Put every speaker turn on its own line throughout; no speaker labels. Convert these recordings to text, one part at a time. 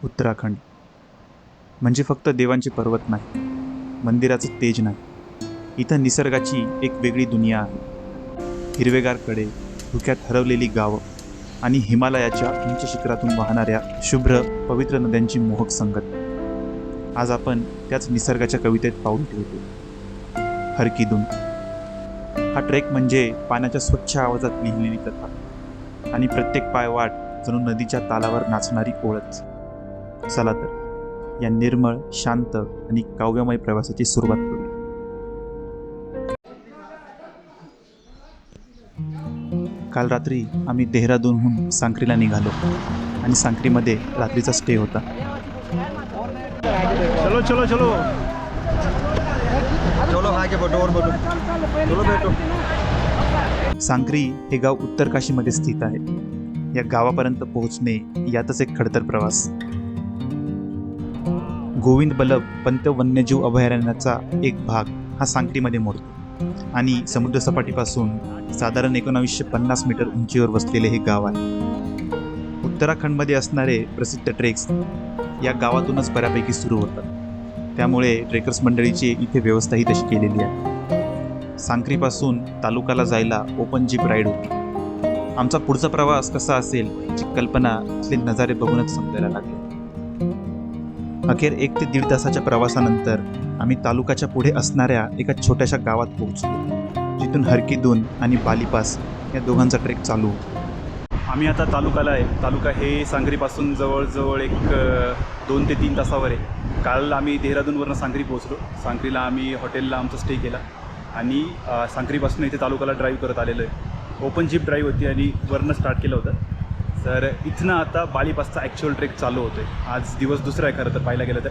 उत्तराखंड म्हणजे फक्त देवांचे पर्वत नाही, मंदिराचं तेज नाही. इथं निसर्गाची एक वेगळी दुनिया आहे. हिरवेगार कडे, धुक्यात हरवलेली गावं आणि हिमालयाच्या उंच शिखरातून वाहणाऱ्या शुभ्र पवित्र नद्यांची मोहक संगत. आज आपण त्याच निसर्गाच्या कवितेत पाऊल ठेवतो. हर की धुन. हा ट्रेक म्हणजे पाण्याच्या स्वच्छ आवाजात लिहिलेली कथा आणि प्रत्येक पायवाट जणू नदीच्या तालावर नाचणारी ओळच. चला तर या निर्मळ, शांत आणि काव्यमय प्रवासाची सुरुवात करूया. काल रात्री आम्ही देहरादूनहून सांक्रीला निघालो आणि सांक्रीमध्ये रात्रीचा स्टे होता.
चलो चलो चलो
चलो आगे बढ़ो और बढ़ो चलो बैठो.
सांक्री हे गाव उत्तर काशीमध्ये स्थित आहे. या गावापर्यंत पोहोचणे यातच एक खडतर प्रवास. गोविंद बल्लभ पंत वन्यजीव अभयारण्याचा एक भाग हा सांक्रीमध्ये मोडतो आणि समुद्रसपाटीपासून साधारण 1950 मीटर उंचीवर वसलेले हे गाव आहे. उत्तराखंडमध्ये असणारे प्रसिद्ध ट्रेक्स या गावातूनच बऱ्यापैकी सुरू होतात. त्यामुळे ट्रेकर्स मंडळीची इथे व्यवस्थाही तशी केलेली आहे. सांक्रीपासून तालुक्याला जायला ओपन जीप राईड होती. आमचा पुढचा प्रवास कसा असेल याची कल्पना असले नजारे बघूनच समजायला लागले. अखेर 1 ते 1.5 तासाच्या प्रवासानंतर आम्ही तालुक्याच्या पुढे असणाऱ्या एका छोट्याशा गावात पोहोचलो, जिथून हरकीदून आणि बालीपास या दोघांचा ट्रेक चालू होता.
आम्ही आता तालुक्याला आहे. तालुका हे सांगरीपासून जवळजवळ एक 2 ते 3 तासावर आहे. काल आम्ही देहरादूनवरनं सांगरी पोहोचलो. सांगरीला आम्ही हॉटेलला आमचा स्टे केला आणि सांगरीपासून इथे तालुक्याला ड्राईव्ह करत आलेलो आहे. ओपन जीप ड्राईव्ह होती आणि वरनं स्टार्ट केलं होतं. तर इथनं आता बालीपासचा ॲक्च्युअल ट्रेक चालू होतो आहे. आज दिवस दुसरा आहे खरं तर पाहायला गेलं तर,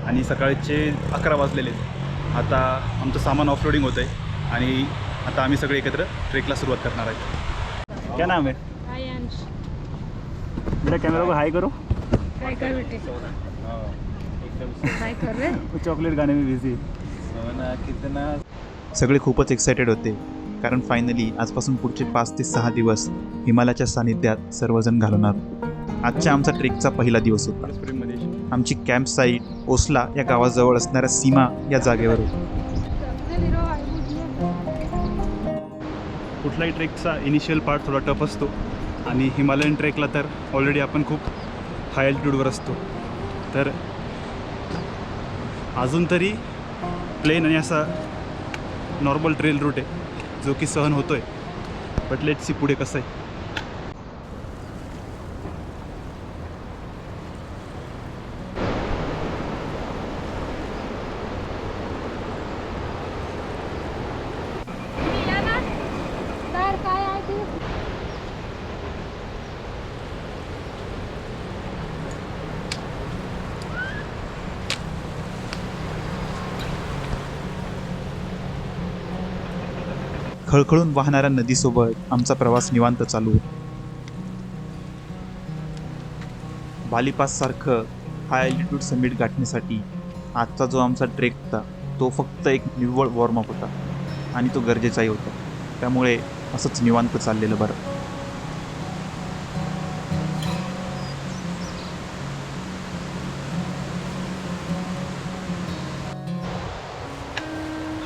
आणि सकाळचे 11 वाजलेले आहेत. आता आमचं सामान ऑफलोडिंग होतं आहे आणि आता आम्ही सगळे एकत्र ट्रेकला सुरुवात करणार आहे. क्या नाम है?
हाय अंश.
मेरा कैमरा को हाई करो.
काय कर बेटे? काय कर रे?
चॉकलेट गाने में बिझी.
सगळे खूपच एक्सायटेड होते, कारण फायनली आजपासून पुढचे 5 ते 6 दिवस हिमालयाच्या सानिध्यात सर्वजण घालवणार होतो. आजच्या आमचा ट्रेकचा पहिला दिवस होता. आमची कॅम्प साईट ओसला या गावाजवळ असणाऱ्या सीमा या जागेवर होती.
कुठलाही ट्रेकचा इनिशियल पार्ट थोडा टफ असतो आणि हिमालयन ट्रेकला तर ऑलरेडी आपण खूप हाय अल्टिट्यूडवर असतो. तर अजून तरी प्लेन आणि असा नॉर्मल ट्रेल रूट आहे जो की सहन होतो आहे. बट लेट्स सी पुढे कसं आहे.
तर काय आहे ते?
खळखळून वाहणाऱ्या नदीसोबत आमचा प्रवास निवांत चालू होता. बालीपास सारखं हाय अल्टिट्यूड समिट गाठण्यासाठी आजचा जो आमचा ट्रेक होता तो फक्त एक निव्वळ वॉर्मअप होता आणि तो गरजेचाही होता. त्यामुळे असंच निवांत चाललेलं बरं.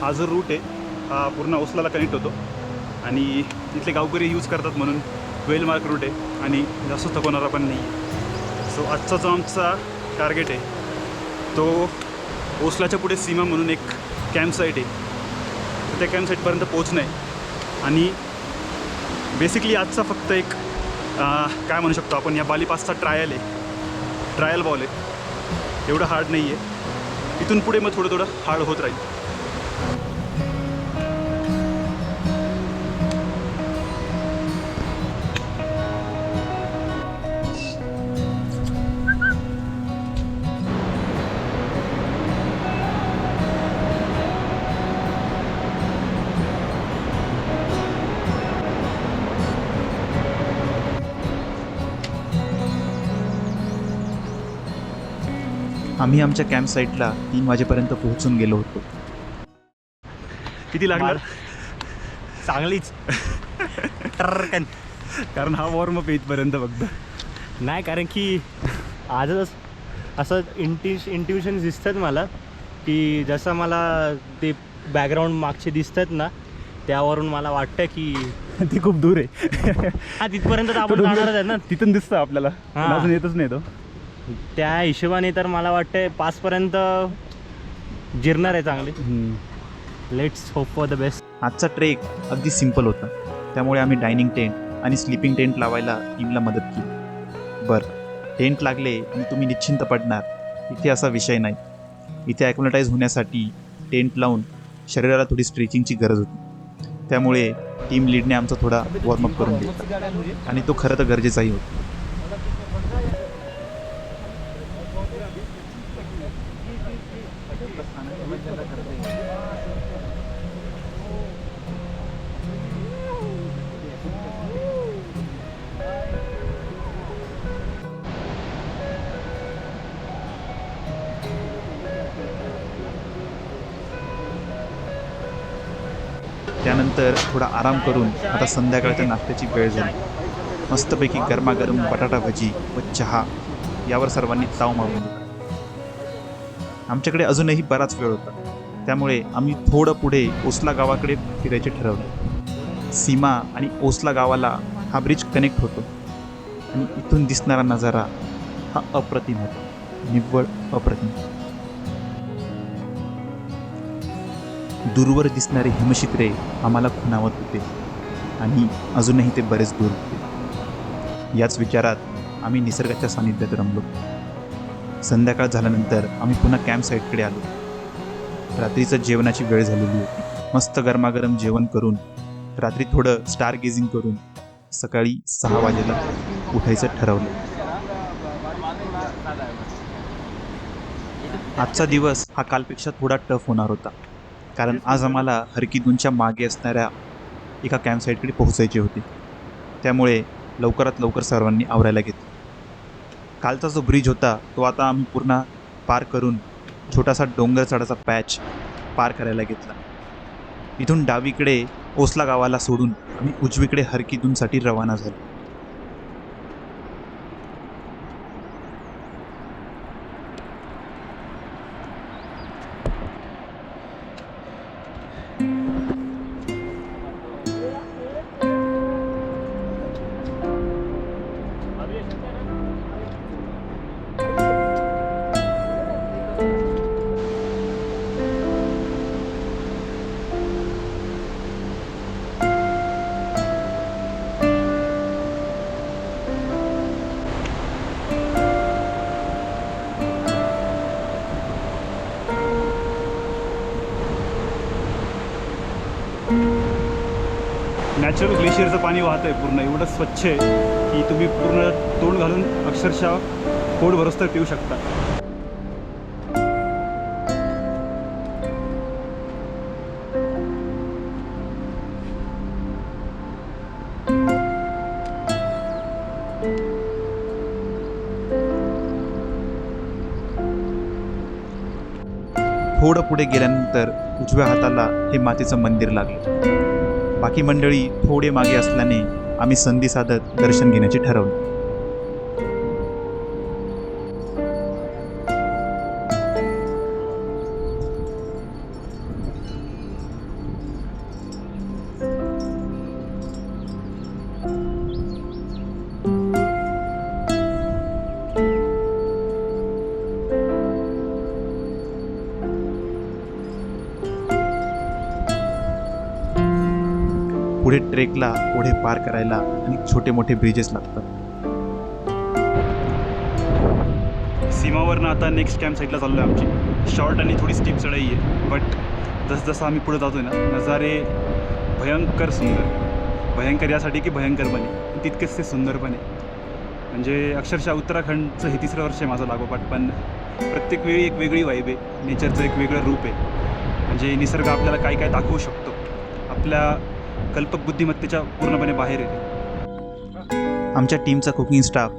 हा जो रूट आहे हा पूर्ण ओसलाला कनेक्ट होतो आणि इथले गावकरी यूज करतात म्हणून वेल मार्क रूट आहे आणि जास्त थकवणारा पण नाही आहे. सो आजचा जो आमचा टार्गेट आहे तो ओसलाच्या पुढे सीमा म्हणून एक कॅम्प साईट आहे. तर त्या कॅम्प साईटपर्यंत पोहोचणं आहे आणि बेसिकली आजचा फक्त एक काय म्हणू शकतो आपण या बालीपासचा ट्रायल बॉल आहे. एवढं हार्ड नाही आहे. इथून पुढे मग थोडं हार्ड होत राहील.
आम्ही आमच्या कॅम्प साईटला 3 वाजेपर्यंत पोहोचून गेलो होतो.
किती लागणार?
चांगलीच
कारण हा वॉर्मअप इथपर्यंत फक्त.
नाही, कारण की आजच
असं इंट्युशन दिसतात मला, की जसं मला ते बॅकग्राऊंड मागचे दिसतात ना, त्यावरून मला वाटतं की
ती खूप दूर आहे.
हा तिथपर्यंत तर आपण जाणारच आहे ना.
तिथून दिसतं आपल्याला,
हा.
पण अजून येतच नाही तो.
त्या हिशोबाने तर मला वाटतं 5पर्यंत जिरणार आहे चांगले. Let's hope for the best.
आजचा ट्रेक अगदी सिंपल होता, त्यामुळे आम्ही डायनिंग टेंट आणि स्लीपिंग टेंट लावायला टीमला मदत केली. बरं, टेंट लागले आणि तुम्ही निश्चिंत पडणार, इथे असा विषय नाही. इथे ॲक्लिमटाईज होण्यासाठी टेंट लावून शरीराला थोडी स्ट्रेचिंगची गरज होती. त्यामुळे टीम लीडने आमचा थोडा वॉर्मअप करून दिला आणि तो खरं तर गरजेचाही होता. त्यानंतर थोडा आराम करून आता संध्याकाळच्या नाश्त्याची वेळ झाली. मस्तपैकी गरमागरम बटाटा भजी व चहा यावर सर्वांनी ताव मारून दिला. आमच्याकडे अजूनही बराच वेळ होता, त्यामुळे आम्ही थोडं पुढे ओसला गावाकडे फिरायचे ठरवले. सीमा आणि ओसला गावाला हा ब्रिज कनेक्ट होतो आणि इथून दिसणारा नजारा हा अप्रतिम होता, निव्वळ अप्रतिम. दूरवर दिसणारे हिमशिखरे आम्हाला खुणावत होते आणि अजूनही ते बरेच दूर होते. याच विचारात आम्ही निसर्गाच्या सानिध्यात रमलो. संध्याकाळ झाल्यानंतर आम्ही पुन्हा कॅम्प साईटकडे आलो. रात्रीचं जेवणाची वेळ झालेली होती. मस्त गरमागरम जेवण करून रात्री थोडं स्टार गेजिंग करून सकाळी 6 वाजेला उठायचं ठरवलं. आजचा दिवस हा कालपेक्षा थोडा टफ होणार होता, कारण आज आम्हाला हरकी-2च्या मागे असणाऱ्या एका कॅम्प साईटकडे पोहोचायचे होते. त्यामुळे लवकरात लवकर सर्वांनी आवरायला घेतलं. कालचा जो ब्रिज होता तो आता आम्ही पूर्ण पार करून छोटासा डोंगर चढाचा पॅच पार करायला घेतला. इथून डावीकडे ओसला गावाला सोडून आम्ही उजवीकडे हरकी-2साठी रवाना झालो.
नॅचरल ग्लेशियरचं पाणी वाहत आहे पूर्ण, एवढं स्वच्छ आहे की तुम्ही पूर्ण तोंड घालून अक्षरशः पोट भरस तर पिऊ शकता.
थोडं पुढे गेल्यानंतर उजव्या हाताला हे मातेचं मंदिर लागलं. बाकी मंडळी थोडे मागे असल्याने आम्ही संधी साधत दर्शन घेण्याचे ठरवले. पुढे ट्रेकला पुढे पार करायला अनेक छोटे मोठे ब्रिजेस लागतात.
सीमावरनं आता नेक्स्ट कॅम्प साईटला चाललो आहे. आमची शॉर्ट आणि थोडी स्टीप चढाई आहे, बट जसं आम्ही पुढे जातो ना, नजारे भयंकर सुंदर. भयंकर यासाठी की भयंकर बने, तितकेच ते सुंदर पण आहे. म्हणजे अक्षरशः उत्तराखंडचं हे 3रं वर्ष आहे माझं लागोपाठ, पण प्रत्येक वेळी एक वेगळी वाईब आहे, नेचरचं एक वेगळं रूप आहे. म्हणजे निसर्ग आपल्याला काय काय दाखवू शकतो, आपल्या कल्पक बुद्धिमत्तेच्या पूर्णपणे बाहेर येते.
आमच्या टीमचा कुकिंग स्टाफ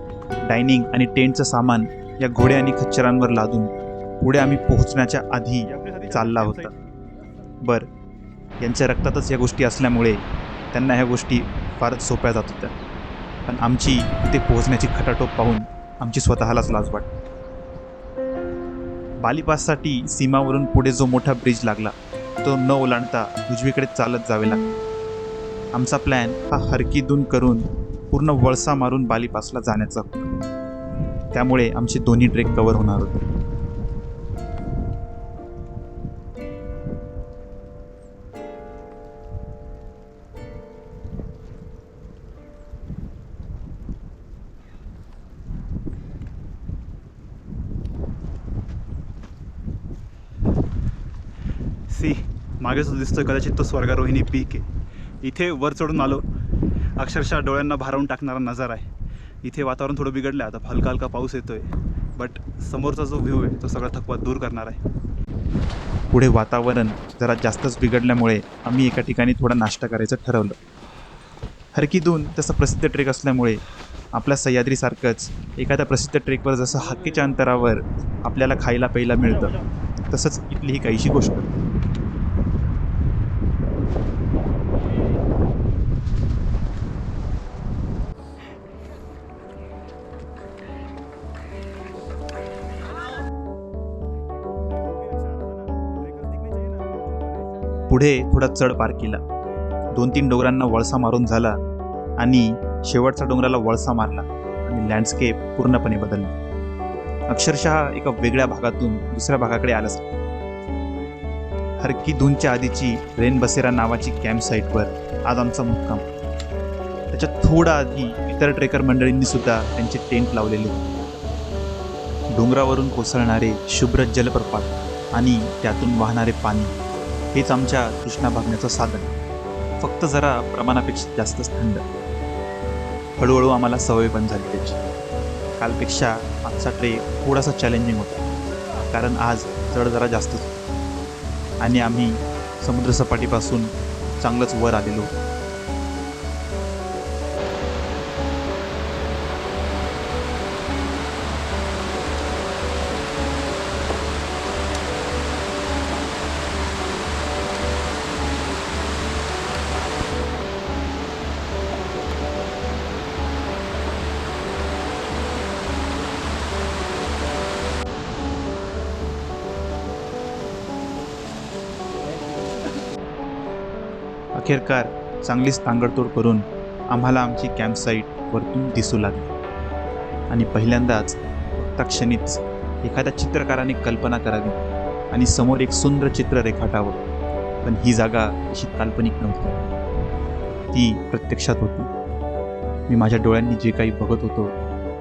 डायनिंग आणि टेंटचं सामान या घोडे आणि खच्चरांवर लादून पुढे आम्ही पोहोचण्याच्या आधी चालला होता. बरं, यांच्या रक्तातच या गोष्टी असल्यामुळे त्यांना ह्या गोष्टी फारच सोप्या जात होत्या, पण आमची तिथे पोहोचण्याची खटाटोप पाहून आमची स्वतःलाच लाज वाटते. बालीपाससाठी सीमावरून पुढे जो मोठा ब्रिज लागला तो न ओलांडता उजवीकडे चालत जावे लागले. आमचा प्लॅन हा हरकीदून करून पूर्ण वळसा मारून बालीपासला जाण्याचा होता. त्यामुळे आमचे दोन्ही ट्रेक कव्हर होणार होते.
सी मागे जो दिसतोय कदाचित तो स्वर्गारोहिणी पीक आहे. इथे वर चढून आलो, अक्षरशः डोळ्यांना भारावून टाकणारा नजारा आहे. इथे वातावरण थोडं बिघडलं आहे, आता हलका हलका पाऊस येतोय, बट समोरचा जो व्ह्यू आहे तो सगळा थकवा दूर करणार आहे.
पुढे वातावरण जरा जास्तच बिघडल्यामुळे आम्ही एका ठिकाणी थोडा नाश्ता करायचं ठरवलं. हरकीदून तसं प्रसिद्ध ट्रेक असल्यामुळे आपल्या सह्याद्रीसारखंच एखाद्या प्रसिद्ध ट्रेकवर जसं हाकेच्या अंतरावर आपल्याला खायला प्यायला मिळतं, तसंच इथली ही काहीशी गोष्ट. पुढे थोडा चढ पार केला. 2-3 डोंगरांना वळसा मारून झाला आणि शेवटच्या डोंगराला वळसा मारला आणि लँडस्केप पूर्णपणे बदलला. अक्षरशः एका वेगळ्या भागातून दुसऱ्या भागाकडे आलं. हरकीदूनच्या आधीची रेनबसेरा नावाची कॅम्प साईटवर आज आमचा मुक्काम. त्याच्यात थोडा आधी इतर ट्रेकर मंडळींनी सुद्धा त्यांचे टेंट लावलेले होते. डोंगरावरून कोसळणारे शुभ्र जलप्रपात आणि त्यातून वाहणारे पाणी हेच आमच्या तृष्णा भागण्याचं साधन, फक्त जरा प्रमाणापेक्षा जास्तच थंड. हळूहळू आम्हाला सवय पण झाली त्याची. कालपेक्षा आजचा ट्रेक थोडासा चॅलेंजिंग होता, कारण आज चढ जरा जास्तच होता आणि आम्ही समुद्रसपाटीपासून चांगलंच वर आलेलो होतो. अखेरकार चांगलीच तांगडतोड करून आम्हाला आमची कॅम्पसाईट वरतून दिसू लागली आणि पहिल्यांदाच त्या क्षणीच एखाद्या चित्रकाराने कल्पना करावी आणि समोर एक सुंदर चित्र रेखाटावं. पण ही जागा अशी काल्पनिक नव्हती, ती प्रत्यक्षात होती. मी माझ्या डोळ्यांनी जे काही बघत होतो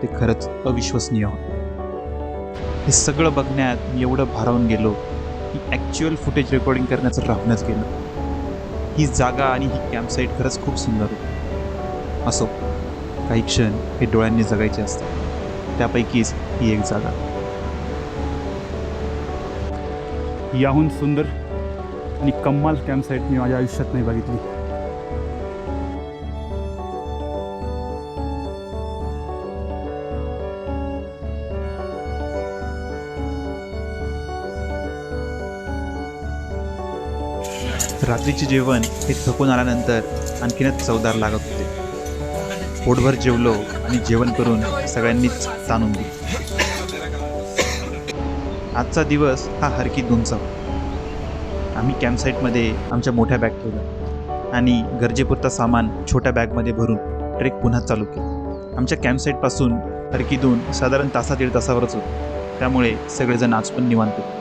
ते खरंच अविश्वसनीय होतं. हे सगळं बघण्यात मी एवढं भारावून गेलो की ॲक्च्युअल फुटेज रेकॉर्डिंग करण्याचं राहूनच गेलं. ही जागा आणि ही कॅम्पसाईट खरंच खूप सुंदर होती. असो, काही क्षण हे डोळ्यांनी जगायचे असतात, त्यापैकीच ही एक जागा.
याहून सुंदर आणि कमाल कॅम्पसाईट मी माझ्या आयुष्यात नाही बघितली.
रात्रीचे जेवण हे थकून आल्यानंतर आणखीनच चवदार लागत होते. पोटभर जेवलो आणि जेवण करून सगळ्यांनीच ताणून दिली. आजचा दिवस हा हरकीदूनचा होता. आम्ही कॅम्पसाईटमध्ये आमच्या मोठ्या बॅग ठेवल्या आणि गरजेपुरता सामान छोट्या बॅगमध्ये भरून ट्रेक पुन्हा चालू केला. आमच्या कॅम्पसाईटपासून हरकीदून साधारण तासा 1.5 तासावरच होतं, त्यामुळे सगळेजण आज पण निवांत होते.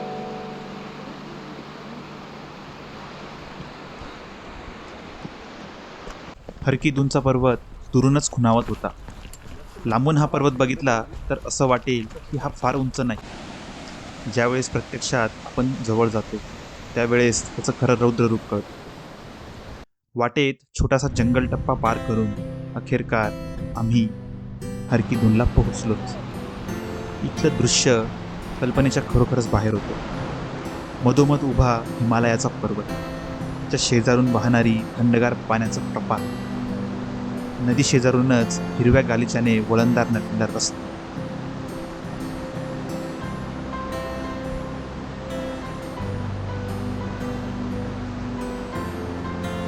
हरकीदूनचा पर्वत दुरूनच खुणावत होता. लांबून हा पर्वत बघितला तर असं वाटेल की हा फार उंच नाही. ज्यावेळेस प्रत्यक्षात आपण जवळ जातो त्यावेळेस त्याचं खरं रौद्ररूप कळतं. वाटेत छोटासा जंगल टप्पा पार करून अखेरकार आम्ही हरकीदूनला पोहोचलोच. इथलं दृश्य कल्पनेच्या खरोखरच बाहेर होतं. मधोमध उभा हिमालयाचा पर्वत, च्या शेजारून वाहणारी थंडगार पाण्याचं प्रपात, नदी शेजारूनच हिरव्या गालिच्याने वळणदार नटलेला रस्ता.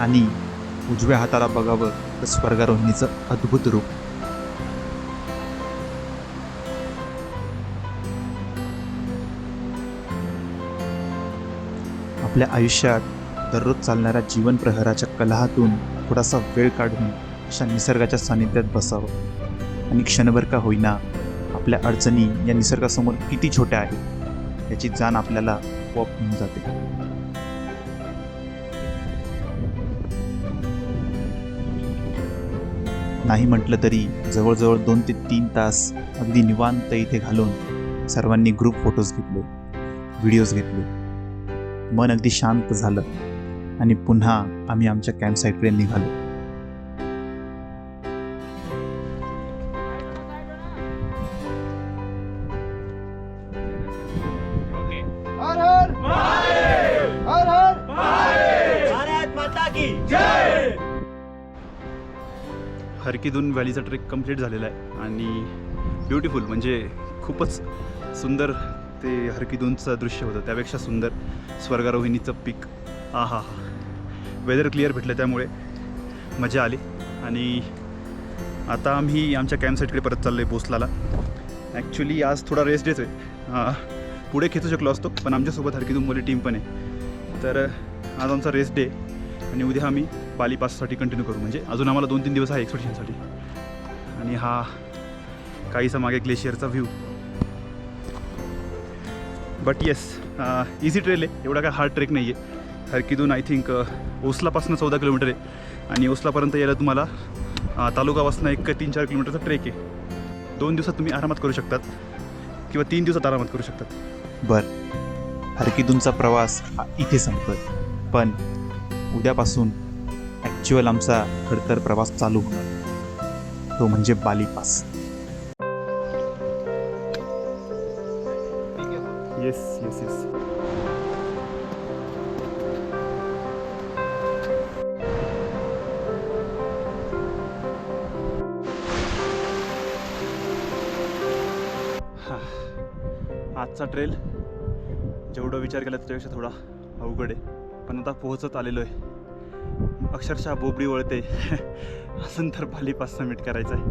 आणि उजव्या हाताला बघावं तर स्वर्गारोहिणीचं अद्भुत रूप. आपल्या आयुष्यात दररोज चालणाऱ्या जीवन प्रहराच्या कलहातून थोडासा वेळ काढून अशा निसर्गाच्या सानिध्यात बसावं आणि क्षणभर का होईना आपल्या अडचणी या निसर्गासमोर किती छोट्या आहेत याची जाण आपल्याला आपोआप होऊन जाते. नाही म्हटलं तरी जवळजवळ 2 ते 3 तास अगदी निवांत इथे घालून सर्वांनी ग्रुप फोटोज घेतले, व्हिडिओज घेतले. मन अगदी शांत झालं आणि पुन्हा आम्ही आमच्या कॅम्प साईटकडे निघालो.
हर हर महादेव, हर हर महादेव.
भारत माता की
हरकीदून व्हॅलीचा ट्रेक कंप्लीट झालेला आहे आणि ब्युटिफुल म्हणजे खूपच सुंदर ते हरकीदूनचं दृश्य होतं. त्यापेक्षा सुंदर स्वर्गारोहिणीचं पीक. हा हा हा. वेदर क्लिअर भेटलं त्यामुळे मजा आली. आणि आता आम्ही आमच्या कॅम्प साईटकडे परत चाललो आहे भोसलाला. ॲक्च्युली आज थोडा रेस्ट डेच आहे. पुढे खेचू शकलो असतो पण आमच्यासोबत हरकीदूनवाली टीम पण आहे. तर आज आमचा रेस्ट डे आणि उद्या आम्ही बाली पाससाठी कंटिन्यू करू. म्हणजे अजून आम्हाला 2-3 दिवस आहे एक्सपिडिशनसाठी. आणि हा काहीसा मागे ग्लेशियरचा view. But yes easy trail आहे, एवढा काय हार्ड ट्रेक नाही आहे. हरकीदून आय थिंक ओसलापासून 14 किलोमीटर आहे आणि ओसलापर्यंत यायला तुम्हाला तालुकापासून 1 ते 3-4 किलोमीटरचा ट्रेक आहे. 2 दिवसात तुम्ही आरामात करू शकतात किंवा 3 दिवसात आरामात करू शकतात.
हरकीदूनचा प्रवास हा इथे संपतोय, पण उद्यापासून ॲक्च्युअल आमचा खडतर प्रवास चालू होणार, तो म्हणजे बाली पास.
Yes yes yes. आजचा ट्रेल जेवढं विचार केला त्याच्यापेक्षा थोडा अवघड आहे, पण आता पोहोचत आलेलो आहे. अक्षरशः बोबडी वळते. अजून तर बाली पास सबमिट करायचं आहे.